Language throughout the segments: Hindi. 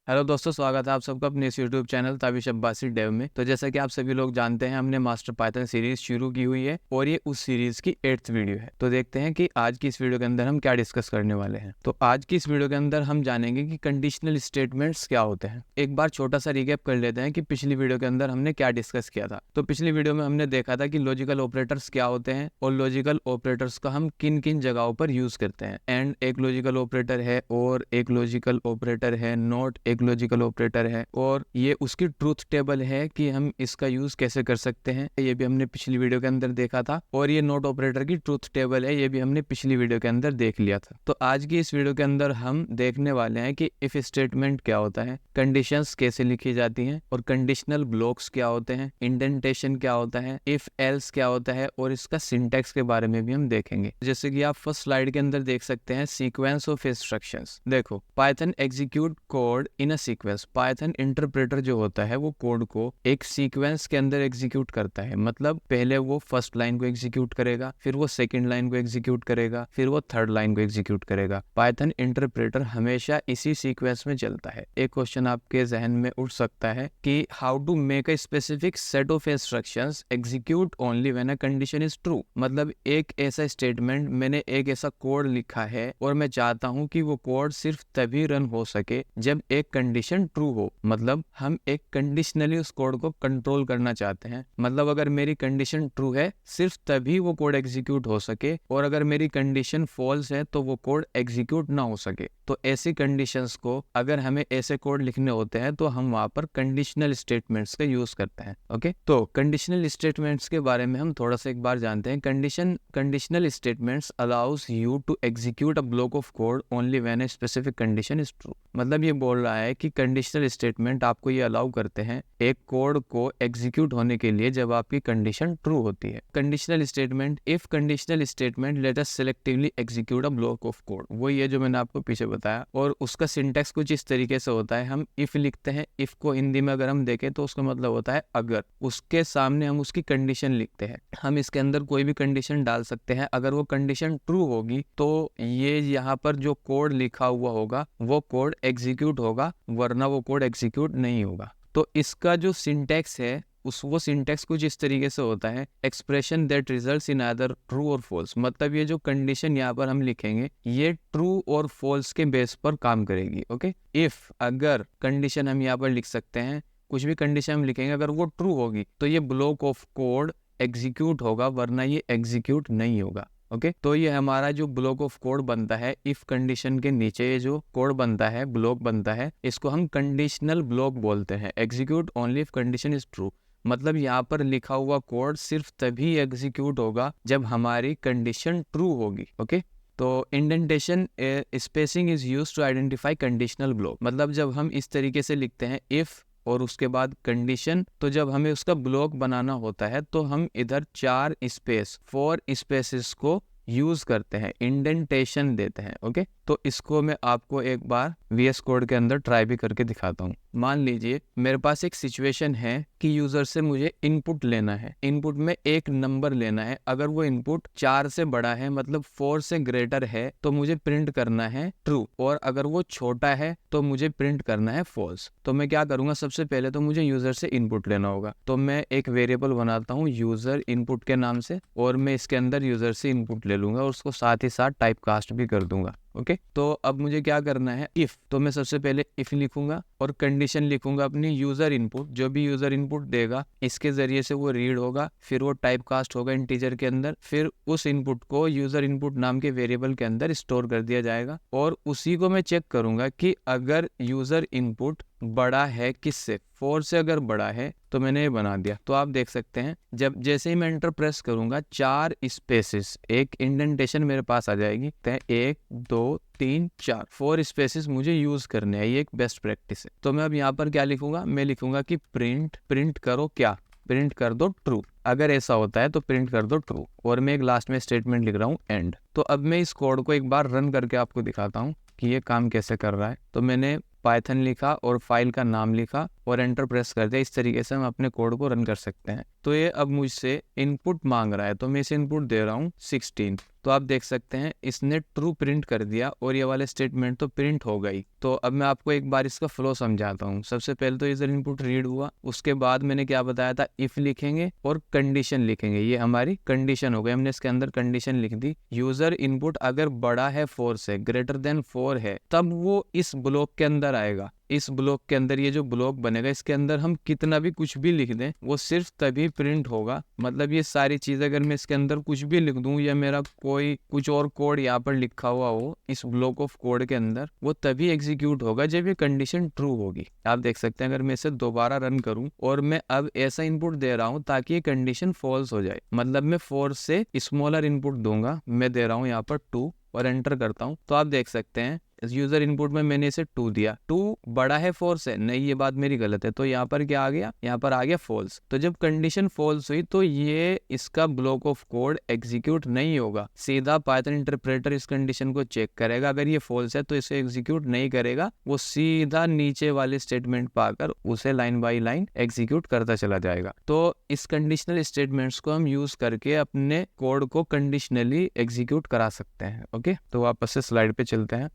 हेलो दोस्तों, स्वागत है आप सबका अपने इस YouTube channel Tabish Abbasi dev में। तो जैसा कि आप सभी लोग जानते हैं, हमने मास्टर पाइथन सीरीज शुरू की हुई है और ये उस सीरीज की 8th वीडियो है। तो देखते हैं कि आज की इस वीडियो के अंदर हम क्या डिस्कस करने वाले हैं। तो आज की इस वीडियो के अंदर हम जानेंगे कि कंडीशनल स्टेटमेंट्स क्या होते हैं। एक बार छोटा सा रिकैप कर लेते हैं कि पिछली वीडियो के अंदर हमने क्या डिस्कस किया था। तो पिछली वीडियो में हमने देखा था कि लॉजिकल ऑपरेटर्स क्या होते हैं और लॉजिकल ऑपरेटर्स का हम किन किन जगहों पर यूज करते हैं। एंड एक लॉजिकल ऑपरेटर है और एक लॉजिकल ऑपरेटर है नॉट एक लॉजिकल ऑपरेटर है और ये उसकी ट्रूथ टेबल है कि हम इसका यूज कैसे कर सकते हैं। ये भी हमने पिछली वीडियो के अंदर देखा था। और ये नोट ऑपरेटर की ट्रूथ टेबल है, ये भी हमने पिछली वीडियो के अंदर देख लिया था। तो आज की इस वीडियो के अंदर हम देखने वाले हैं कि इफ स्टेटमेंट क्या होता है, कंडीशंस कैसे लिखी जाती हैं और कंडीशनल ब्लॉक्स क्या होते हैं, इंडेंटेशन क्या होता है, इफ एल्स क्या होता है और इसका सिंटैक्स के बारे में भी हम देखेंगे। जैसे कि आप फर्स्ट स्लाइड के अंदर देख सकते हैं, सीक्वेंस ऑफ इंस्ट्रक्शंस। देखो, Python execute code in a sequence. Python interpreter जो होता है वो कोड को एक सीक्वेंस के अंदर एग्जीक्यूट करता है। मतलब पहले वो फर्स्ट लाइन को एग्जीक्यूट करेगा, फिर वो सेकंड लाइन को एग्जीक्यूट करेगा, फिर वो थर्ड लाइन को एग्जीक्यूट करेगा। पाइथन इंटरप्रेटर हमेशा इसी सीक्वेंस में चलता है। एक क्वेश्चन आपके जहन में उठ सकता है कि how to make a specific set of instructions execute only when a condition is true. मतलब एक ऐसा स्टेटमेंट, मैंने एक ऐसा कोड लिखा है और मैं चाहता हूं कि वो कोड सिर्फ तभी रन हो सके जब एक कंडीशन ट्रू हो। मतलब हम एक कंडीशनली उस कोड को कंट्रोल करना चाहते हैं। मतलब अगर मेरी कंडीशन ट्रू है सिर्फ तभी वो कोड एग्जीक्यूट हो सके, और अगर मेरी कंडीशन फॉल्स है तो वो कोड एग्जीक्यूट ना हो सके। तो ऐसी कंडीशंस को, अगर हमें ऐसे कोड लिखने होते हैं तो हम वहां पर कंडीशनल स्टेटमेंट्स का यूज करते हैं। ओके, तो कंडीशनल स्टेटमेंट्स के बारे में हम थोड़ा सा एक बार जानते हैं। Conditional statements allows you to execute a block of code only when a specific condition is true. मतलब ये बोल रहा है कि कंडीशनल स्टेटमेंट आपको ये अलाउ करते हैं एक कोड को एग्जीक्यूट होने के लिए जब आपकी कंडीशन ट्रू होती है। Conditional statement, if conditional statement let us selectively execute a block of code, वो ये जो मैंने आपको पीछे बताया। और उसका सिंटैक्स कुछ इस तरीके से होता है, हम इफ लिखते हैं। इफ को हिंदी में अगर हम देखें तो उसका मतलब होता है अगर, उसके सामने हम उसकी कंडीशन लिखते हैं। हम इसके अंदर कोई भी कंडीशन डाल सकते हैं। अगर वो कंडीशन ट्रू होगी तो ये यहाँ पर जो कोड लिखा हुआ होगा वो कोड एग्जीक्यूट होगा, वरना वो कोड एग्जीक्यूट नहीं होगा। तो इसका जो सिंटैक्स है वो सिंटैक्स कुछ इस तरीके से होता है, expression that results in either true और फॉल्स। मतलब ये जो कंडीशन यहाँ पर हम लिखेंगे ये ट्रू और फॉल्स के बेस पर काम करेगी। ओके, इफ, अगर कंडीशन हम यहाँ पर लिख सकते हैं, कुछ भी कंडीशन हम लिखेंगे अगर वो ट्रू होगी तो ये ब्लॉक ऑफ कोड एग्जीक्यूट होगा, वरना ये एग्जीक्यूट नहीं होगा। ओके, तो ये हमारा जो ब्लॉक ऑफ कोड बनता है इफ कंडीशन के नीचे, ये जो कोड बनता है, ब्लॉक बनता है, इसको हम कंडीशनल ब्लॉक बोलते हैं। Execute only if condition is true. मतलब यहाँ पर लिखा हुआ कोड सिर्फ तभी एग्जीक्यूट होगा जब हमारी कंडीशन ट्रू होगी। ओके, तो indentation spacing is used to identify conditional block. मतलब जब हम इस तरीके से लिखते हैं इफ और उसके बाद कंडीशन, तो जब हमें उसका ब्लॉक बनाना होता है तो हम इधर 4 स्पेस 4 स्पेसेस को यूज करते हैं, इंडेंटेशन देते हैं। ओके, तो इसको मैं आपको एक बार VS कोड के अंदर ट्राई भी करके दिखाता हूँ। मान लीजिए मेरे पास एक सिचुएशन है कि यूजर से मुझे इनपुट लेना है। इनपुट में एक नंबर लेना है। अगर वो इनपुट 4 से बड़ा है, मतलब 4 से ग्रेटर है, तो मुझे प्रिंट करना है ट्रू, और अगर वो छोटा है तो मुझे प्रिंट करना है फॉल्स। तो मैं क्या करूंगा, सबसे पहले तो मुझे यूजर से इनपुट लेना होगा। तो मैं एक वेरिएबल बनाता हूँ यूजर इनपुट के नाम से, और मैं इसके अंदर यूजर से इनपुट ले लूंगा और उसको साथ ही साथ टाइप कास्ट भी कर दूंगा। ओके, तो अब मुझे क्या करना है, इफ, तो मैं सबसे पहले इफ लिखूंगा और कंडीशन लिखूंगा अपनी यूजर इनपुट। जो भी यूजर इनपुट देगा इसके जरिए से वो रीड होगा, फिर वो टाइप कास्ट होगा इंटीजर के अंदर, फिर उस इनपुट को यूजर इनपुट नाम के वेरिएबल के अंदर स्टोर कर दिया जाएगा। और उसी को मैं चेक करूंगा कि अगर यूजर इनपुट बड़ा है किससे, 4 से अगर बड़ा है तो मैंने ये बना दिया। तो आप देख सकते हैं जब जैसे ही मैं एंटर प्रेस करूंगा 4 स्पेसेस, एक इंडेंटेशन मेरे पास आ जाएगी। 1 2 3 4 4 स्पेसेस मुझे यूज करने हैं, ये एक बेस्ट प्रैक्टिस है। तो मैं अब यहाँ पर क्या लिखूंगा, मैं लिखूंगा कि प्रिंट करो क्या, प्रिंट कर दो ट्रू। अगर ऐसा होता है तो प्रिंट कर दो ट्रू, और मैं एक लास्ट में स्टेटमेंट लिख रहा हूँ एंड। तो अब मैं इस कोड को एक बार रन करके आपको दिखाता हूँ कि ये काम कैसे कर रहा है। तो मैंने पाइथन लिखा और फाइल का नाम लिखा और एंटर प्रेस कर दिया। इस तरीके से हम अपने कोड को रन कर सकते हैं। तो ये अब मुझसे इनपुट मांग रहा है, तो मैं इसे इनपुट दे रहा हूँ 16। तो आप देख सकते हैं इसने ट्रू प्रिंट कर दिया और ये वाले स्टेटमेंट तो प्रिंट हो गई। तो अब मैं आपको एक बार इसका फ्लो समझाता हूँ। सबसे पहले तो यूजर इनपुट रीड हुआ, उसके बाद मैंने क्या बताया था, इफ लिखेंगे और कंडीशन लिखेंगे। ये हमारी कंडीशन हो गई, हमने इसके अंदर कंडीशन लिख दी। यूजर इनपुट अगर बड़ा है 4 से, ग्रेटर देन 4 है, तब वो इस ब्लॉक के अंदर आएगा। इस ब्लॉक के अंदर ये जो ब्लॉक बनेगा, इसके अंदर हम कितना भी कुछ भी लिख दें वो सिर्फ तभी प्रिंट होगा। मतलब ये सारी चीजें अगर मैं इसके अंदर कुछ भी लिख दूं या मेरा कोई कुछ और कोड यहाँ पर लिखा हुआ हो इस ब्लॉक ऑफ कोड के अंदर, वो तभी एग्जीक्यूट होगा जब ये कंडीशन ट्रू होगी। आप देख सकते हैं अगर मैं इसे दोबारा रन करूं और मैं अब ऐसा इनपुट दे रहा हूं ताकि ये कंडीशन फॉल्स हो जाए, मतलब मैं 4 से स्मॉलर इनपुट दूंगा। मैं दे रहा हूं यहाँ पर 2 और एंटर करता हूं, तो आप देख सकते हैं यूजर इनपुट में मैंने इसे 2 दिया। 2 बड़ा है 4 से, नहीं ये बात मेरी गलत है। तो यहाँ पर क्या आ गया, यहाँ पर आ गया फॉल्स। तो जब कंडीशन फॉल्स हुई तो ये इसका ब्लॉक ऑफ कोड एग्जीक्यूट नहीं होगा, सीधा पाइथन इंटरप्रेटर इस कंडीशन को चेक करेगा। अगर ये फॉल्स है तो इसे एग्जीक्यूट नहीं करेगा, वो सीधा नीचे वाले स्टेटमेंट पाकर उसे लाइन बाय लाइन एग्जीक्यूट करता चला जाएगा। तो इस कंडीशनल स्टेटमेंट्स को हम यूज करके अपने कोड को कंडीशनली एग्जीक्यूट करा सकते हैं। ओके, तो वापस से स्लाइड पे चलते हैं।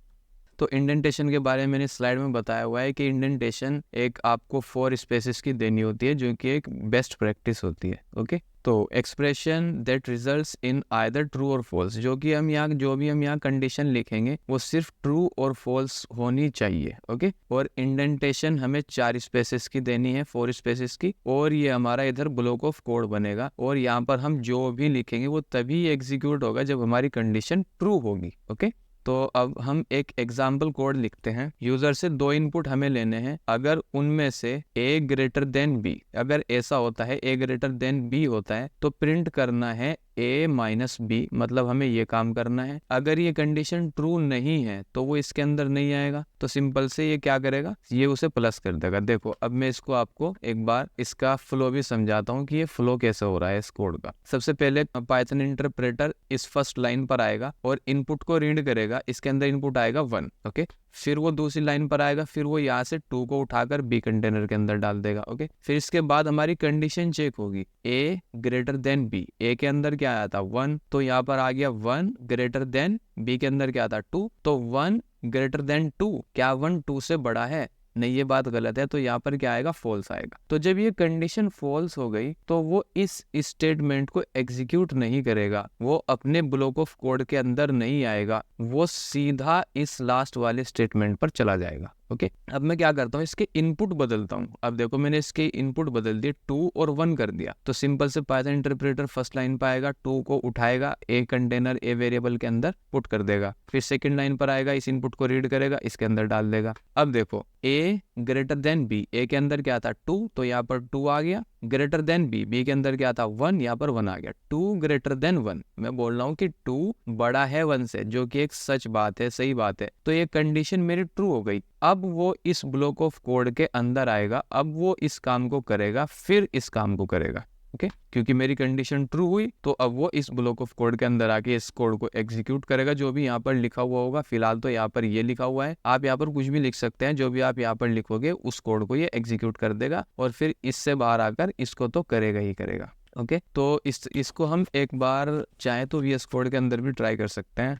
तो इंडेंटेशन के बारे में मैंने स्लाइड में बताया हुआ है कि इंडेंटेशन एक आपको 4 स्पेसेस की देनी होती है, जो कि एक बेस्ट प्रैक्टिस होती है। ओके, तो expression that results in either true और फॉल्स, जो भी हम यहाँ कंडीशन लिखेंगे वो सिर्फ ट्रू और फॉल्स होनी चाहिए। ओके, और इंडेंटेशन हमें 4 स्पेसेस की देनी है, 4 स्पेसेस की, और ये हमारा इधर ब्लॉक ऑफ कोड बनेगा। और यहाँ पर हम जो भी लिखेंगे वो तभी एग्जीक्यूट होगा जब हमारी कंडीशन ट्रू होगी। ओके, तो अब हम एक एग्जाम्पल कोड लिखते हैं। यूजर से 2 इनपुट हमें लेने हैं, अगर उनमें से a ग्रेटर देन b, अगर ऐसा होता है a ग्रेटर देन b होता है तो प्रिंट करना है a माइनस b, मतलब हमें ये काम करना है। अगर ये कंडीशन ट्रू नहीं है तो वो इसके अंदर नहीं आएगा, तो सिंपल से ये क्या करेगा, ये उसे प्लस कर देगा। देखो अब मैं इसको आपको एक बार इसका फ्लो भी समझाता हूँ कि ये फ्लो कैसे हो रहा है इस कोड का। सबसे पहले पाइथन इंटरप्रेटर इस फर्स्ट लाइन पर आएगा और इनपुट को रीड करेगा, इसके अंदर इनपुट आएगा 1। ओके, फिर वो दूसरी लाइन पर आएगा, फिर वो यहाँ से 2 को उठाकर b कंटेनर के अंदर डाल देगा। ओके, फिर इसके बाद हमारी कंडीशन चेक होगी, a greater than b, a के अंदर क्या आया था 1, तो यहाँ पर आ गया 1 ग्रेटर देन b के अंदर क्या था 2, तो 1 ग्रेटर देन 2, क्या 1 2 से बड़ा है, नहीं ये बात गलत है, तो यहाँ पर क्या आएगा, फॉल्स आएगा। तो जब ये कंडीशन फॉल्स हो गई तो वो इस स्टेटमेंट को एग्जीक्यूट नहीं करेगा, वो अपने ब्लॉक ऑफ कोड के अंदर नहीं आएगा, वो सीधा इस लास्ट वाले स्टेटमेंट पर चला जाएगा। ओके, अब मैं क्या करता हूँ, इसके इनपुट बदलता हूँ। अब देखो मैंने इसके इनपुट बदल दिए, 2 और 1 कर दिया। तो सिंपल से पाइथन इंटरप्रेटर फर्स्ट लाइन पर आएगा, 2 को उठाएगा, a कंटेनर a वेरिएबल के अंदर पुट कर देगा। फिर सेकंड लाइन पर आएगा, इस इनपुट को रीड करेगा, इसके अंदर डाल देगा। अब देखो a greater than b, a के अंदर क्या था 2, तो यहाँ पर 2 आ गया। ग्रेटर देन b, b के अंदर क्या था 1, यहाँ पर 1 आ गया। 2 ग्रेटर देन 1, मैं बोल रहा हूँ कि 2 बड़ा है 1 से, जो कि एक सच बात है, सही बात है। तो ये कंडीशन मेरी ट्रू हो गई। अब वो इस ब्लॉक ऑफ कोड के अंदर आएगा, अब वो इस काम को करेगा, फिर इस काम को करेगा। ओके, क्योंकि मेरी कंडीशन ट्रू हुई तो अब वो इस ब्लॉक ऑफ कोड के अंदर आके इस कोड को एग्जीक्यूट करेगा, जो भी यहाँ पर लिखा हुआ होगा। फिलहाल तो यहाँ पर ये लिखा हुआ है, आप यहाँ पर कुछ भी लिख सकते हैं, जो भी आप यहाँ पर लिखोगे उस कोड को ये एग्जीक्यूट कर देगा और फिर इससे बाहर आकर इसको तो करेगा ही करेगा। ओके, तो इसको हम एक बार चाहे तो VS कोड के अंदर भी ट्राई कर सकते हैं।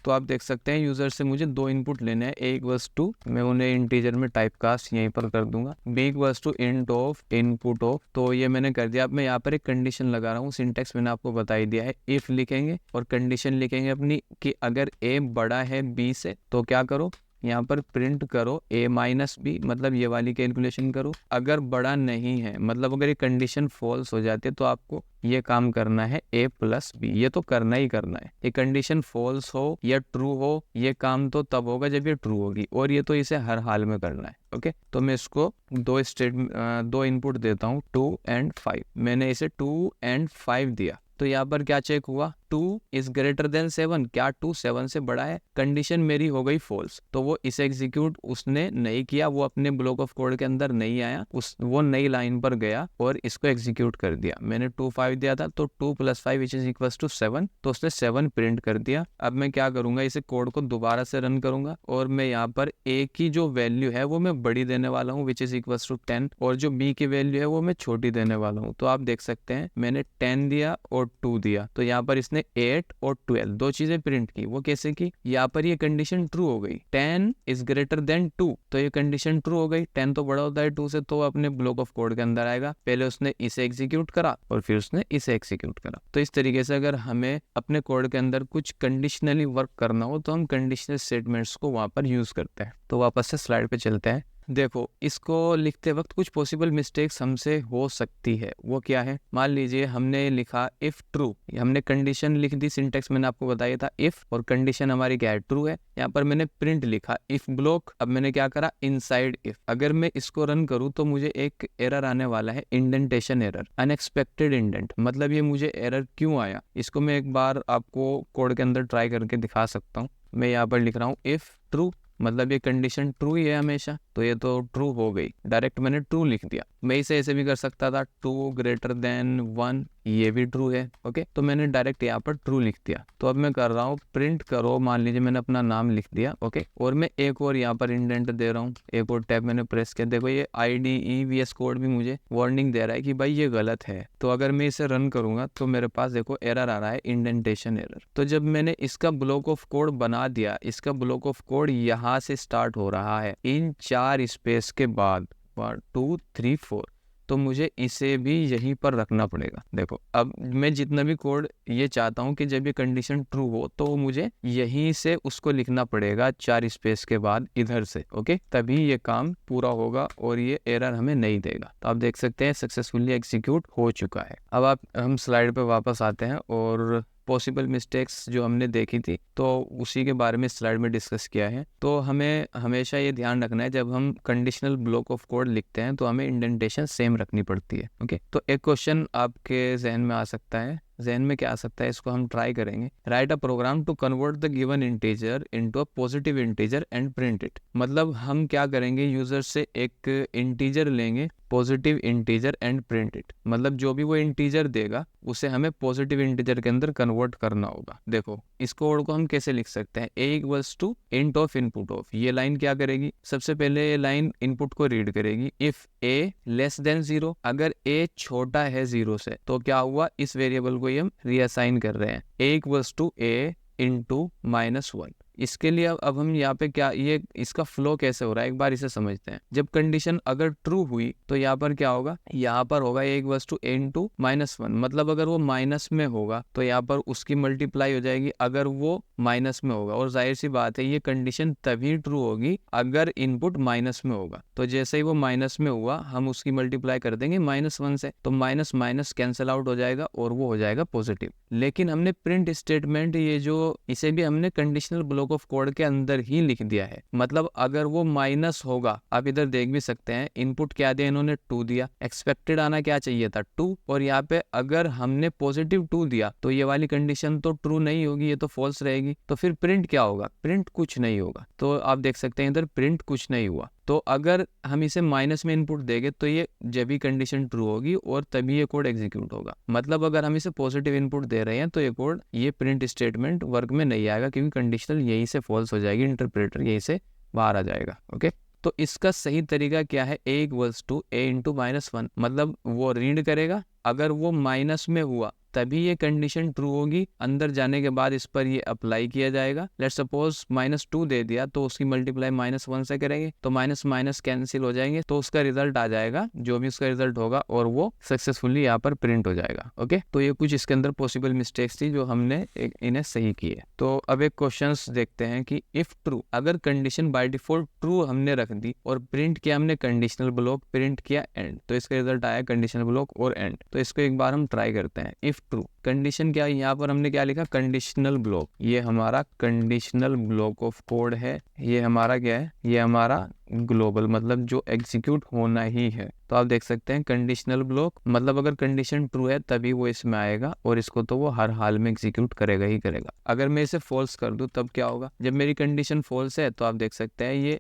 तो आप देख सकते हैं यूजर से मुझे 2 इनपुट लेने हैं, a इक्वल्स टू, मैं उन्हें इंटीजर में टाइप कास्ट यहीं पर कर दूंगा, b equals to int of input of, तो ये मैंने कर दिया। अब मैं यहाँ पर एक कंडीशन लगा रहा हूँ, सिंटेक्स मैंने आपको बता ही दिया है। इफ लिखेंगे और कंडीशन लिखेंगे अपनी कि अगर a बड़ा है b से तो क्या करो, यहाँ पर प्रिंट करो a माइनस बी, मतलब ये वाली कैलकुलेशन करो। अगर बड़ा नहीं है, मतलब अगर ये कंडीशन फॉल्स हो जाती है तो आपको ये काम करना है a प्लस बी, ये तो करना ही करना है। ये कंडीशन फॉल्स हो या ट्रू हो, ये काम तो तब होगा जब ये ट्रू होगी, और ये तो इसे हर हाल में करना है। ओके, तो मैं इसको 2 इनपुट देता हूँ, 2 और 5। मैंने इसे 2 और 5 दिया, तो यहाँ पर क्या चेक हुआ, 2 इज ग्रेटर देन 7, क्या 2 7 से बड़ा है, कंडीशन मेरी हो गई फॉल्स। तो वो इसे एग्जीक्यूट उसने नहीं किया, वो अपने ब्लॉक ऑफ कोड के अंदर नहीं आया, वो नई लाइन पर गया और इसको एग्जीक्यूट कर दिया। मैंने 2 5 दिया था, तो 2 + 5 विच इज इक्वल टू 7, तो उसने 7 प्रिंट कर दिया। अब मैं क्या करूंगा, इसे कोड को दोबारा से रन करूंगा और मैं यहाँ पर a की जो वैल्यू है वो मैं बड़ी देने वाला हूँ विच इज इक्वल टू 10, और जो b की वैल्यू है वो मैं छोटी देने वाला हूँ। तो आप देख सकते हैं मैंने 10 दिया और 2 दिया, तो यहाँ पर इसने 8 और 12 दो चीजें प्रिंट की। वो कैसे की, यहाँ पर ये कंडीशन ट्रू हो गई, 10 इज ग्रेटर देन 2, तो ये कंडीशन ट्रू हो गई। 10 तो बड़ा होता है 2 से, तो अपने ब्लॉक ऑफ कोड के अंदर आएगा। पहले उसने इसे एग्जीक्यूट करा और फिर उसने इसे एग्जीक्यूट करा। तो इस तरीके से अगर हमें अपने कोड के अंदर कुछ कंडीशनली वर्क करना हो तो हम कंडीशनल स्टेटमेंट्स को वहां पर यूज करते हैं। तो वापस से स्लाइड पे चलते हैं। देखो, इसको लिखते वक्त कुछ पॉसिबल मिस्टेक्स हमसे हो सकती है। वो क्या है, मान लीजिए हमने लिखा इफ ट्रू, हमने कंडीशन लिख दी, सिंटेक्स मैंने आपको बताया था इफ, और कंडीशन हमारी क्या है, ट्रू है। यहाँ पर मैंने प्रिंट लिखा इफ ब्लॉक, अब मैंने क्या करा, इनसाइड इफ। अगर मैं इसको रन करूँ तो मुझे एक एरर आने वाला है, इंडेंटेशन एरर, अनएक्सपेक्टेड इंडेंट। मतलब ये मुझे एरर क्यों आया, इसको मैं एक बार आपको कोड के अंदर ट्राई करके दिखा सकता हूँ। मैं यहाँ पर लिख रहा हूँ इफ ट्रू, मतलब ये कंडीशन ट्रू ही है हमेशा, तो ये तो ट्रू हो गई, डायरेक्ट मैंने ट्रू लिख दिया। मैं इसे ऐसे भी कर सकता था 2 ग्रेटर देन 1, ये भी ट्रू है। ओके, तो मैंने डायरेक्ट यहाँ पर ट्रू लिख दिया। तो अब मैं कर रहा हूँ प्रिंट करो, मान लीजिए मैंने अपना नाम लिख दिया। ओके, और मैं एक और यहाँ पर इंडेंट दे रहा हूँ, एक और टैब मैंने प्रेस किया। देखो ये IDE VS कोड भी मुझे वार्निंग दे रहा है कि भाई ये गलत है। तो अगर मैं इसे रन करूंगा तो मेरे पास देखो एरर आ रहा है, इंडेंटेशन एरर। तो जब मैंने इसका ब्लॉक ऑफ कोड बना दिया, इसका ब्लॉक ऑफ कोड यहाँ से स्टार्ट हो रहा है इन 4 स्पेस के बाद 1 2 3 4, तो मुझे इसे भी यहीं पर रखना पड़ेगा। देखो, अब मैं जितना भी कोड ये चाहता हूँ कि जब ये कंडीशन ट्रू हो तो मुझे यहीं से उसको लिखना पड़ेगा 4 स्पेस के बाद इधर से। ओके, तभी ये काम पूरा होगा और ये एरर हमें नहीं देगा। तो आप देख सकते हैं सक्सेसफुली एग्जीक्यूट हो चुका है। अब हम स्लाइड पे वापस आते हैं और पॉसिबल मिस्टेक्स जो हमने देखी थी तो उसी के बारे में स्लाइड में डिस्कस किया है। तो हमें हमेशा ये ध्यान रखना है, जब हम कंडीशनल ब्लॉक ऑफ कोड लिखते हैं तो हमें इंडेंटेशन सेम रखनी पड़ती है। ओके, तो एक क्वेश्चन आपके जहन में आ सकता है, जहन में क्या आ सकता है, इसको हम ट्राई करेंगे। Write a program to convert the given integer into a positive integer and print it. मतलब हम क्या करेंगे, यूजर से एक इंटीजर लेंगे, positive integer and print it. मतलब जो भी वो इंटीजर देगा उसे हमें पॉजिटिव इंटीजर के अंदर कन्वर्ट करना होगा। देखो, इस कोड को हम कैसे लिख सकते हैं, a equals to int of input of. ये लाइन क्या करेगी, सबसे पहले ये लाइन इनपुट को रीड करेगी। इफ a लेस देन 0, अगर a छोटा है 0 से तो क्या हुआ, इस वेरिएबल को हम रीअसाइन कर रहे हैं, a equals to a into -1। इसके लिए अब हम यहाँ पे क्या, ये इसका फ्लो कैसे हो रहा है एक बार इसे समझते हैं। जब कंडीशन अगर ट्रू हुई तो यहाँ पर क्या होगा, यहाँ पर होगा a equals to a into -1। मतलब अगर वो माइनस में होगा तो यहाँ पर उसकी मल्टीप्लाई हो जाएगी अगर वो माइनस में होगा। और जाहिर सी बात है ये कंडीशन तभी ट्रू होगी अगर इनपुट माइनस में होगा। तो जैसे ही वो माइनस में हुआ हम उसकी मल्टीप्लाई कर देंगे -1 से, तो माइनस माइनस कैंसिल आउट हो जाएगा और वो हो जाएगा पॉजिटिव। लेकिन हमने प्रिंट स्टेटमेंट, ये जो इसे भी हमने कंडीशनल ब्लॉक ऑफ कोड के अंदर ही लिख दिया है। मतलब अगर वो माइनस होगा, आप इधर देख भी सकते हैं, इनपुट क्या दिया इन्होंने, 2 दिया, एक्सपेक्टेड आना क्या चाहिए था, 2, और यहाँ पे अगर हमने पॉजिटिव 2 दिया तो ये वाली कंडीशन तो ट्रू नहीं होगी, ये तो फॉल्स रहेगी। तो फिर प्रिंट क्या होगा, प्रिंट कुछ नहीं होगा। तो आप देख सकते हैं इधर प्रिंट कुछ नहीं हुआ। तो अगर हम इसे माइनस में इनपुट देंगे तो ये जब भी कंडीशन ट्रू होगी और तभी ये कोड एग्जीक्यूट होगा। मतलब अगर हम इसे पॉजिटिव इनपुट दे रहे हैं तो ये कोड, ये प्रिंट स्टेटमेंट वर्क में नहीं आएगा, क्योंकि कंडीशनल यहीं से फॉल्स हो जाएगी, इंटरप्रेटर यहीं से बाहर आ जाएगा। ओके, तो इसका सही तरीका क्या है, a equals to a into -1। मतलब वो रीड करेगा, अगर वो माइनस में हुआ तभी ये कंडीशन ट्रू होगी, अंदर जाने के बाद इस पर ये अप्लाई किया जाएगा। लेट्स सपोज -2 दे दिया तो उसकी मल्टीप्लाई -1 से करेंगे तो माइनस माइनस कैंसिल हो जाएंगे, तो उसका रिजल्ट आ जाएगा, जो भी उसका रिजल्ट होगा, और वो सक्सेसफुली यहाँ पर प्रिंट हो जाएगा। ओके, तो ये कुछ इसके अंदर पॉसिबल मिस्टेक्स थी जो हमने इन्हें सही की है। तो अब एक क्वेश्चंस देखते हैं कि इफ ट्रू, अगर कंडीशन बाय डिफॉल्ट ट्रू हमने रख दी और प्रिंट किया हमने कंडीशनल ब्लॉक, प्रिंट किया एंड, तो इसका रिजल्ट आया कंडीशनल ब्लॉक और एंड। तो इसको एक बार हम ट्राई करते हैं। इफ ट्रू, कंडीशन क्या है, यहाँ पर हमने क्या लिखा, कंडीशनल ब्लॉक। ये हमारा कंडीशनल ब्लॉक ऑफ कोड है, ये हमारा क्या है, ये हमारा ग्लोबल मतलब जो एग्जीक्यूट होना ही है। तो आप देख सकते हैं कंडीशनल ब्लॉक मतलब अगर कंडीशन ट्रू है तभी वो इसमें आएगा और इसको तो वो हर हाल में एग्जीक्यूट करेगा ही करेगा। अगर मैं इसे फॉल्स कर दूं तब क्या होगा, जब मेरी कंडीशन फॉल्स है तो आप देख सकते हैं ये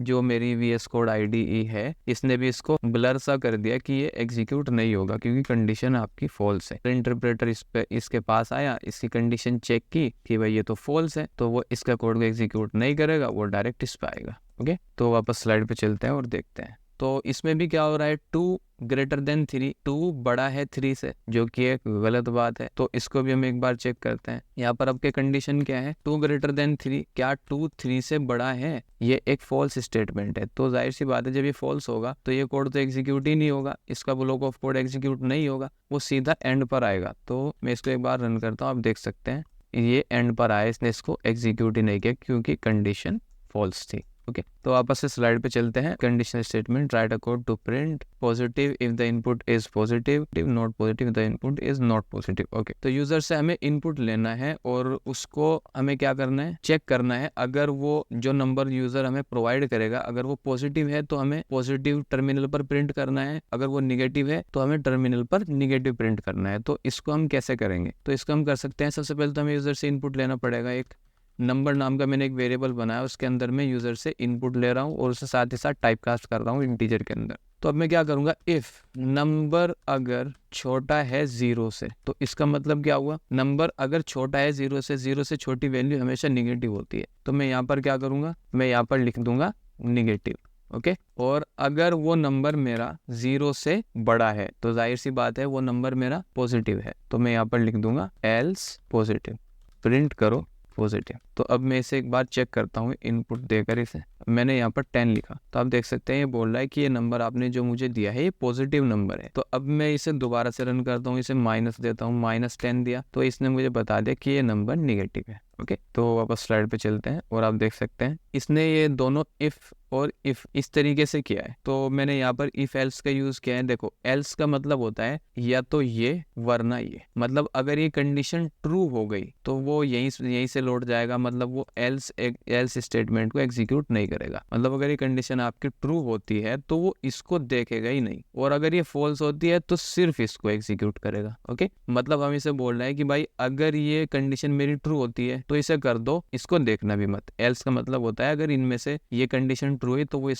जो मेरी VS कोड IDE है इसने भी इसको ब्लर सा कर दिया कि ये एग्जीक्यूट नहीं होगा क्योंकि कंडीशन आपकी फॉल्स है। इंटरप्रेटर इसके पास आया, इसकी कंडीशन चेक की कि भाई ये तो फॉल्स है, तो वो इसका कोड को एग्जीक्यूट नहीं करेगा, वो डायरेक्ट इस पे आएगा। ओके, तो वापस स्लाइड पे चलते हैं और देखते हैं। तो इसमें भी क्या हो रहा है, 2 ग्रेटर देन 3, 2 बड़ा है 3 से, जो कि एक गलत बात है। तो इसको भी हम एक बार चेक करते हैं। यहाँ पर आपके कंडीशन क्या है, 2 ग्रेटर देन 3, क्या 2 3 से बड़ा है? ये एक फॉल्स स्टेटमेंट है। तो जाहिर सी बात है जब ये फॉल्स होगा तो ये कोड तो एग्जीक्यूट ही नहीं होगा, इसका ब्लॉक ऑफ कोड एग्जीक्यूट नहीं होगा, वो सीधा एंड पर आएगा। तो मैं इसको एक बार रन करता हूँ, आप देख सकते हैं ये एंड पर आया, इसने इसको एग्जीक्यूट ही नहीं किया क्योंकि कंडीशन फॉल्स थी। ओके, तो वापस से स्लाइड पे चलते हैं। Conditional statement, write a code to print positive if the input is positive, not positive the input is not positive. Okay, तो यूजर से हमें इनपुट लेना है और उसको हमें क्या करना है, चेक करना है। अगर वो जो नंबर यूजर हमें प्रोवाइड करेगा अगर वो पॉजिटिव है तो हमें पॉजिटिव टर्मिनल पर प्रिंट करना है, अगर वो निगेटिव है तो हमें टर्मिनल पर निगेटिव प्रिंट करना है। तो इसको हम कैसे करेंगे, तो इसको हम कर सकते हैं। सबसे पहले तो हमें यूजर से इनपुट लेना पड़ेगा। एक नंबर नाम का मैंने एक वेरिएबल बनाया, उसके अंदर मैं यूजर से इनपुट ले रहा हूँ और उसके साथ ही साथ टाइप कास्ट कर रहा हूँ इंटीजर के अंदर। तो अब मैं क्या करूंगा, इफ नंबर अगर छोटा है 0 से, तो इसका मतलब क्या हुआ, नंबर अगर छोटा है 0 से, 0 से छोटी वैल्यू हमेशा निगेटिव होती है। तो मैं यहाँ पर क्या करूंगा, मैं यहाँ पर लिख दूंगा निगेटिव। ओके, और अगर वो नंबर मेरा 0 से बड़ा है तो जाहिर सी बात है वो नंबर मेरा पॉजिटिव है। तो मैं यहाँ पर लिख दूंगा एल्स पॉजिटिव, प्रिंट करो पॉजिटिव। तो अब मैं इसे एक बार चेक करता हूँ इनपुट देकर। इसे मैंने यहाँ पर 10 लिखा, तो आप देख सकते हैं ये बोल रहा है कि ये नंबर आपने जो मुझे दिया है ये पॉजिटिव नंबर है। तो अब मैं इसे दोबारा से रन करता हूँ, इसे माइनस देता हूँ, -10 दिया तो इसने मुझे बता दिया कि ये नंबर निगेटिव है। ओके, तो वापस स्लाइड पे चलते हैं और आप देख सकते हैं इसने ये दोनों इफ और इफ इस तरीके से किया है। तो मैंने यहाँ पर इफ एल्स का यूज किया है। देखो एल्स का मतलब होता है या तो ये वरना ये, मतलब अगर ये कंडीशन ट्रू हो गई तो वो यहीं से लौट जाएगा, मतलब वो एल्स स्टेटमेंट को एग्जीक्यूट नहीं करेगा। मतलब अगर ये कंडीशन आपकी ट्रू होती है तो वो इसको देखेगा ही नहीं, और अगर ये फॉल्स होती है तो सिर्फ इसको एग्जीक्यूट करेगा। ओके, मतलब हम इसे बोल रहे हैं कि भाई अगर ये कंडीशन मेरी ट्रू होती है तो इसे कर दो, इसको देखना भी मत। एल्स का मतलब होता है अगर इनमें से ये कंडीशन ट्रू है तो वो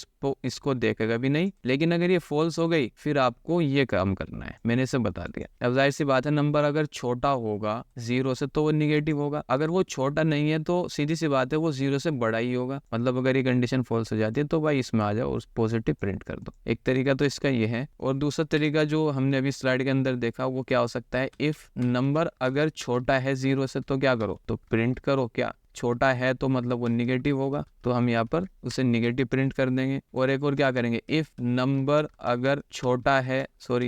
इसको देखेगा भी नहीं, लेकिन अगर ये फॉल्स हो गई फिर आपको ये काम करना है। मैंने इसे बता दिया। अब जाहिर सी बात है नंबर अगर छोटा होगा 0 से तो वो निगेटिव होगा, अगर वो छोटा नहीं है तो सीधी सी बात है वो 0 से बड़ा ही होगा। मतलब अगर ये कंडीशन फॉल्स हो जाती है तो भाई इसमें आ जाओ और पॉजिटिव प्रिंट कर दो। एक तरीका तो इसका ये है, और दूसरा तरीका जो हमने अभी स्लाइड के अंदर देखा वो क्या हो सकता है, इफ नंबर अगर छोटा है 0 से तो क्या करो, तो प्रिंट करो क्या, छोटा है तो मतलब वो निगेटिव होगा, तो हम यहाँ पर उसे निगेटिव प्रिंट कर देंगे। और एक और क्या करेंगे, इफ नंबर अगर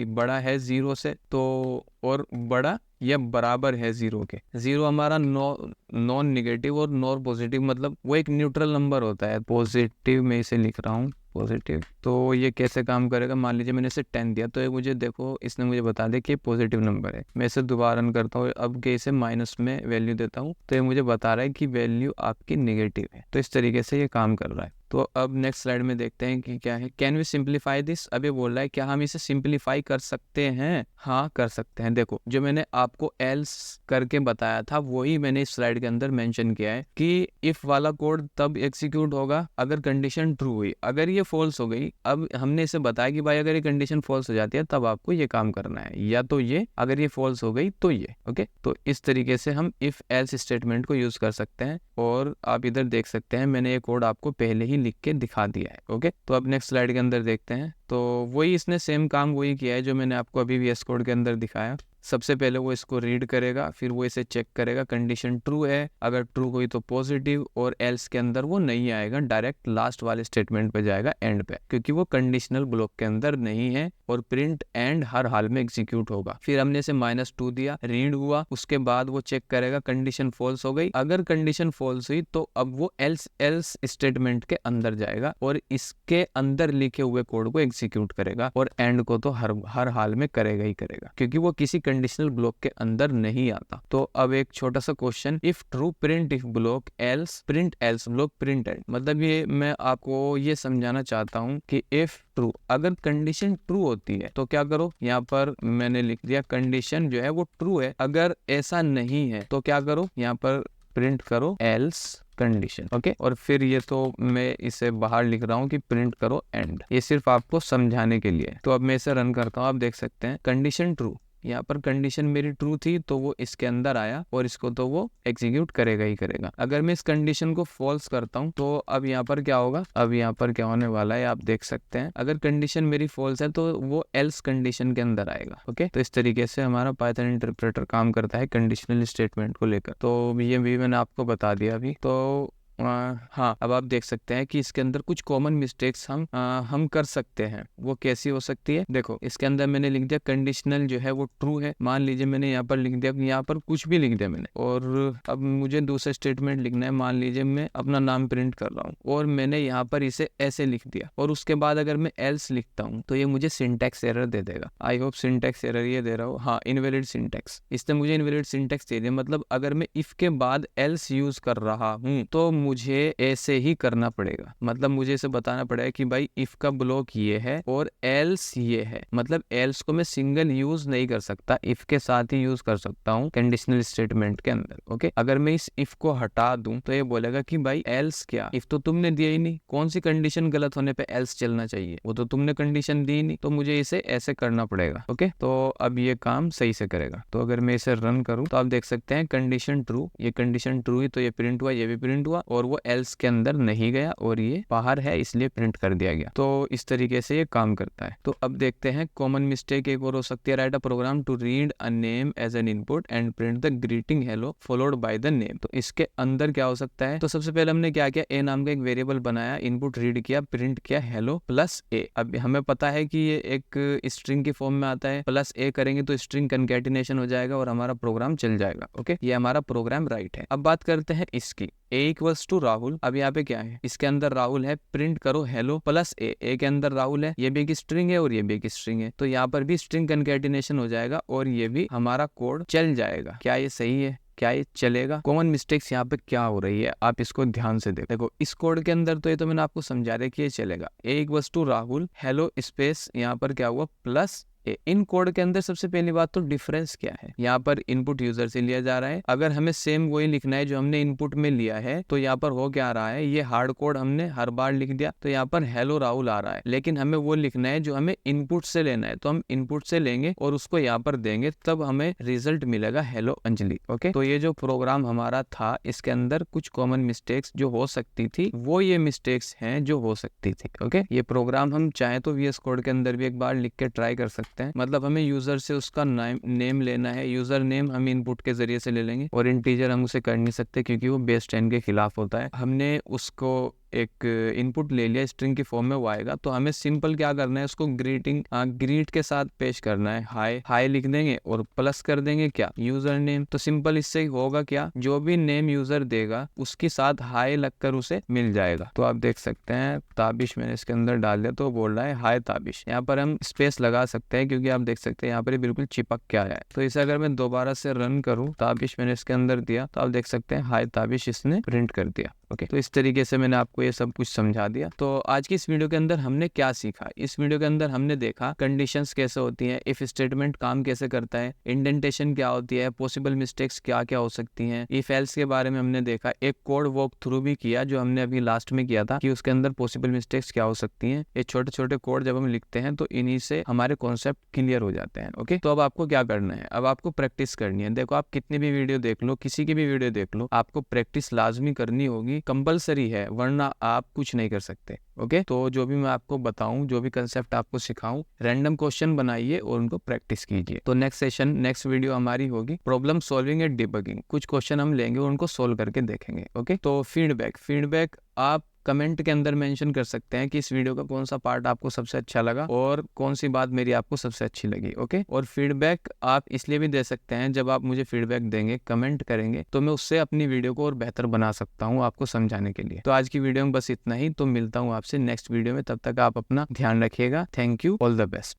बड़ा है 0 से तो, और बड़ा या बराबर है 0 के, 0 हमारा नॉन निगेटिव और नॉन पॉजिटिव, मतलब वो एक न्यूट्रल नंबर होता है। पॉजिटिव में इसे लिख रहा हूँ पॉजिटिव। तो ये कैसे काम करेगा, मान लीजिए मैंने इसे 10 दिया तो ये मुझे देखो इसने मुझे बता दिया कि ये पॉजिटिव नंबर है। मैं इसे दोबारा रन करता हूँ, अब के इसे माइनस में वैल्यू देता हूँ तो ये मुझे बता रहा है कि वैल्यू आपकी निगेटिव है। तो इस तरीके से ये काम कर रहा है। तो अब नेक्स्ट स्लाइड में देखते हैं कि क्या है, कैन वी सिंप्लीफाई दिस। अब ये बोल रहा है क्या हम इसे सिंप्लीफाई कर सकते हैं। हाँ कर सकते हैं। देखो जो मैंने आपको एल्स करके बताया था वही मैंने इस स्लाइड के अंदर मेंशन किया है कि इफ वाला कोड तब एग्जीक्यूट होगा अगर कंडीशन ट्रू हुई, अगर ये फॉल्स हो गई। अब हमने इसे बताया कि भाई अगर ये कंडीशन फॉल्स हो जाती है तब आपको ये काम करना है, या तो ये, अगर ये फॉल्स हो गई तो ये। ओके, तो इस तरीके से हम इफ एल्स स्टेटमेंट को यूज कर सकते हैं। और आप इधर देख सकते हैं मैंने ये कोड आपको पहले ही लिख के दिखा दिया है। ओके, तो अब नेक्स्ट स्लाइड के अंदर देखते हैं। तो वही इसने सेम काम वही किया है जो मैंने आपको अभी VS कोड के अंदर दिखाया। सबसे पहले वो इसको रीड करेगा, फिर वो इसे चेक करेगा, कंडीशन ट्रू है, अगर ट्रू हुई तो पॉजिटिव, और एल्स के अंदर वो नहीं आएगा, डायरेक्ट लास्ट वाले स्टेटमेंट पे जाएगा एंड पे, क्योंकि वो कंडीशनल ब्लॉक के अंदर नहीं है, और प्रिंट एंड हर हाल में एग्जीक्यूट होगा। फिर हमने इसे -2 दिया, रीड हुआ, उसके बाद वो चेक करेगा कंडीशन फॉल्स हो गई, अगर कंडीशन फॉल्स हुई तो अब वो एल्स स्टेटमेंट के अंदर जाएगा और इसके अंदर लिखे हुए कोड को एग्जीक्यूट करेगा और एंड को तो हर हाल में करेगा ही करेगा, क्योंकि वो किसी कंडीशनल ब्लॉक के अंदर नहीं आता। तो अब एक छोटा सा question, if true print if block, else print else block print and. मतलब ये मैं आपको ये समझाना चाहता हूँ कि इफ ट्रू, अगर कंडीशन ट्रू होती है तो क्या करो, यहाँ पर मैंने लिख दिया कंडीशन जो है वो ट्रू है। अगर ऐसा नहीं है तो क्या करो, यहाँ पर प्रिंट करो एल्स कंडीशन। ओके, और फिर ये तो मैं इसे बाहर लिख रहा हूँ कि प्रिंट करो एंड, ये सिर्फ आपको समझाने के लिए। तो अब मैं इसे रन करता हूँ, आप देख सकते हैं कंडीशन ट्रू, यहाँ पर कंडीशन मेरी ट्रू थी तो वो इसके अंदर आया और इसको तो वो एग्जीक्यूट करेगा ही करेगा। अगर मैं इस कंडीशन को फॉल्स करता हूँ तो अब यहाँ पर क्या होगा, अब यहाँ पर क्या होने वाला है आप देख सकते हैं। अगर कंडीशन मेरी फॉल्स है तो वो एल्स कंडीशन के अंदर आएगा। ओके, तो इस तरीके से हमारा पाइथन इंटरप्रेटर काम करता है कंडीशनल स्टेटमेंट को लेकर। तो ये भी मैंने आपको बता दिया अभी। तो हाँ, अब आप देख सकते हैं कि इसके अंदर कुछ कॉमन मिस्टेक्स हम कर सकते हैं। वो कैसी हो सकती है, देखो इसके अंदर मैंने लिख दिया कंडीशनल जो है वो ट्रू है। मान लीजिए मैंने यहाँ पर लिख दिया, यहाँ पर कुछ भी लिख दिया मैंने, और अब मुझे दूसरा स्टेटमेंट लिखना है। मान लीजिए मैं अपना नाम प्रिंट कर रहा हूँ और मैंने यहाँ पर इसे ऐसे लिख दिया, और उसके बाद अगर मैं एल्स लिखता हूँ तो ये मुझे सिंटैक्स एरर दे देगा। आई होप सिंटैक्स एरर ये दे रहा हूँ, हाँ इनवैलिड सिंटैक्स, इसने मुझे इनवैलिड सिंटैक्स दे दिया। मतलब अगर मैं इफ के बाद एल्स यूज कर रहा हूँ तो मुझे ऐसे ही करना पड़ेगा। मतलब मुझे इसे बताना पड़ेगा कि भाई इफ का ब्लॉक ये है और एल्स ये है। मतलब एल्स को मैं सिंगल यूज नहीं कर सकता, इफ के साथ ही यूज कर सकता हूँ कंडीशनल स्टेटमेंट के अंदर। ओके, अगर मैं इस इफ को हटा दूं तो ये बोलेगा कि भाई एल्स क्या, इफ तो तुमने दिया ही नहीं, कौन सी कंडीशन गलत होने पे एल्स चलना चाहिए, वो तो तुमने कंडीशन दी नहीं, तो मुझे इसे ऐसे करना पड़ेगा। ओके, तो अब ये काम सही से करेगा। तो अगर मैं इसे रन करूं तो आप देख सकते हैं कंडीशन ट्रू, ये कंडीशन ट्रू ही तो ये प्रिंट हुआ, ये भी प्रिंट हुआ, और वो एल्स के अंदर नहीं गया और ये बाहर है इसलिए प्रिंट कर दिया गया। तो इस तरीके से ये काम करता है। तो अब देखते हैं कॉमन मिस्टेक एक और हो सकती है, write a program to read a name as an input and print the greeting hello followed by the name. तो इसके अंदर क्या हो सकता है, तो सबसे पहले हमने क्या किया, ए नाम का एक वेरिएबल बनाया, इनपुट रीड किया, प्रिंट किया हेलो प्लस ए। अब हमें पता है कि ये एक स्ट्रिंग की फॉर्म में आता है, प्लस ए करेंगे तो स्ट्रिंग कंकैटिनेशन हो जाएगा और हमारा प्रोग्राम चल जाएगा। ओके, ये हमारा प्रोग्राम राइट है। अब बात करते हैं इसकी, ए इक्वल्स टू राहुल। अब यहाँ पे क्या है, इसके अंदर राहुल है, प्रिंट करो हेलो प्लस ए। ए के अंदर राहुल है, ये भी एक स्ट्रिंग है और ये भी एक स्ट्रिंग है, तो यहाँ पर भी स्ट्रिंग कंकैटिनेशन हो जाएगा और ये भी हमारा कोड चल जाएगा। क्या ये सही है, क्या ये चलेगा? कॉमन मिस्टेक्स यहाँ पे क्या हो रही है आप इसको ध्यान से देखो। इस कोड के अंदर तो ये तो मैंने आपको समझा दिया कि ये चलेगा, a equals to Rahul hello space, यहाँ पर क्या हुआ प्लस। इन कोड के अंदर सबसे पहली बात तो डिफरेंस क्या है, यहाँ पर इनपुट यूजर से लिया जा रहा है। अगर हमें सेम वही लिखना है जो हमने इनपुट में लिया है तो यहाँ पर हो क्या रहा है, ये हार्ड कोड हमने हर बार लिख दिया तो यहाँ पर हेलो राहुल आ रहा है, लेकिन हमें वो लिखना है जो हमें इनपुट से लेना है, तो हम इनपुट से लेंगे और उसको यहाँ पर देंगे, तब हमें रिजल्ट मिलेगा हेलो अंजलि। ओके, तो ये जो प्रोग्राम हमारा था इसके अंदर कुछ कॉमन मिस्टेक्स जो हो सकती थी, वो ये मिस्टेक्स हैं जो हो सकती थी। ओके, ये प्रोग्राम हम चाहे तो VS कोड के अंदर भी एक बार लिख के ट्राई कर सकते हैं। मतलब हमें यूजर से उसका नेम लेना है, यूजर नेम हम इनपुट के जरिए से ले लेंगे, और इंटीजर हम उसे कर नहीं सकते क्योंकि वो बेस 10 के खिलाफ होता है। हमने उसको एक इनपुट ले लिया स्ट्रिंग की फॉर्म में वो आएगा, तो हमें सिंपल क्या करना है, उसको ग्रीट के साथ पेश करना है, हाय हाय लिख देंगे और प्लस कर देंगे क्या, यूजर नेम। तो सिंपल इससे होगा क्या, जो भी नेम यूजर देगा उसके साथ हाय लगकर उसे मिल जाएगा। तो आप देख सकते हैं ताबिश मैंने इसके अंदर डाल दिया तो बोल रहा है हाय ताबिश। यहाँ पर हम स्पेस लगा सकते हैं क्योंकि आप देख सकते हैं यहाँ पर बिल्कुल चिपक के आया है। तो इसे अगर मैं दोबारा से रन करूँ, ताबिश मैंने इसके अंदर दिया तो आप देख सकते हैं हाय ताबिश इसने प्रिंट कर दिया। ओके, तो इस तरीके से मैंने आपको ये सब कुछ समझा दिया। तो आज की इस वीडियो के अंदर हमने क्या सीखा, इस वीडियो के अंदर हमने देखा कंडीशंस कैसे होती हैं, इफ स्टेटमेंट काम कैसे करता है, इंडेंटेशन क्या होती है, पॉसिबल मिस्टेक्स क्या क्या हो सकती हैं, इफ एल्स के बारे में हमने देखा, एक कोड वॉक थ्रू भी किया जो हमने अभी लास्ट में किया था कि उसके अंदर पॉसिबल मिस्टेक्स क्या हो सकती हैं। ये छोटे छोटे कोड जब हम लिखते हैं तो इन्हीं से हमारे कॉन्सेप्ट क्लियर हो जाते हैं। ओके, तो अब आपको क्या करना है, अब आपको प्रैक्टिस करनी है। देखो आप कितनी भी वीडियो देख लो, किसी की भी वीडियो देख लो, आपको प्रैक्टिस लाजमी करनी होगी, कंपलसरी है, वरना आप कुछ नहीं कर सकते। ओके, तो जो भी मैं आपको बताऊं, जो भी कंसेप्ट आपको सिखाऊं, रैंडम क्वेश्चन बनाइए और उनको प्रैक्टिस कीजिए। तो नेक्स्ट सेशन, नेक्स्ट वीडियो हमारी होगी प्रॉब्लम सॉल्विंग एंड डिबगिंग। कुछ क्वेश्चन हम लेंगे और उनको सोल्व करके देखेंगे। ओके, तो फीडबैक आप कमेंट के अंदर मेंशन कर सकते हैं कि इस वीडियो का कौन सा पार्ट आपको सबसे अच्छा लगा और कौन सी बात मेरी आपको सबसे अच्छी लगी। ओके, और फीडबैक आप इसलिए भी दे सकते हैं, जब आप मुझे फीडबैक देंगे, कमेंट करेंगे, तो मैं उससे अपनी वीडियो को और बेहतर बना सकता हूँ आपको समझाने के लिए। तो आज की वीडियो में बस इतना ही, तो मिलता हूँ आपसे नेक्स्ट वीडियो में, तब तक आप अपना ध्यान रखिएगा। Thank you, all the best.